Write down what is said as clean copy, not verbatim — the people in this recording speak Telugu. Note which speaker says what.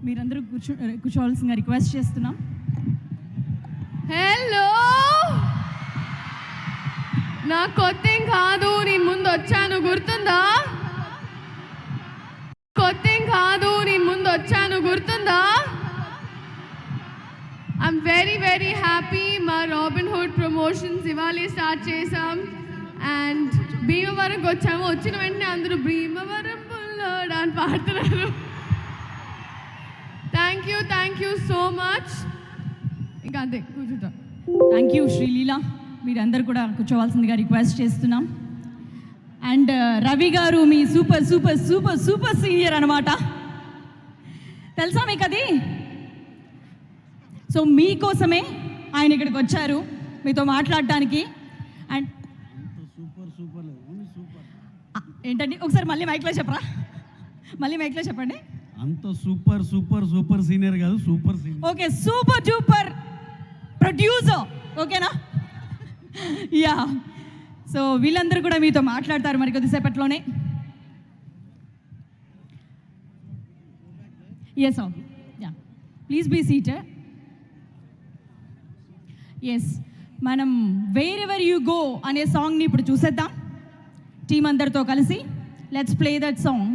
Speaker 1: మీరందరూ కూర్చోవాల్సిందిగా రిక్వెస్ట్ చేస్తున్నాం.
Speaker 2: హలో, నా కొత్తేం కాదు, నేను ముందు వచ్చాను గుర్తుందా? కొత్తేం కాదు, నేను ముందు వచ్చాను గుర్తుందా? I'm very very happy. మా రాబిన్ హుడ్ ప్రమోషన్స్ ఇవాళ స్టార్ట్ చేసాం అండ్ భీమవరంకి వచ్చాము. వచ్చిన వెంటనే అందరూ భీమవరం పుల్లోడా అని పాడుతున్నారు. Thank you so much. ఇంకా అంతే, కూర్చుంటా.
Speaker 1: Thank you Sreeleela. మీరందరూ కూడా కూర్చోవాల్సిందిగా రిక్వెస్ట్ చేస్తున్నాం. అండ్ రవి గారు మీ super super super super senior అనమాట. తెలుసా మీకు అది? సో మీకోసమే ఆయన ఇక్కడికి వచ్చారు మీతో మాట్లాడడానికి. అండ్ ఏంటండి, ఒకసారి మళ్ళీ మైక్లో చెప్పరా? మళ్ళీ మైక్లో చెప్పండి.
Speaker 3: అంత సూపర్ సూపర్ సూపర్ సీనియర్ కాదు, super senior.
Speaker 1: Okay, super duper producer. ఓకేనా? యా. సో వీళ్ళందరూ కూడా మీతో మాట్లాడతారు మరి కొద్దిసేపట్లోనే. Yes okay, yeah, please be seated. Yes, మనం వేరెవర్ యూ గో అనే సాంగ్ని ఇప్పుడు చూసేద్దాం టీం అందరితో కలిసి. Let's play that song.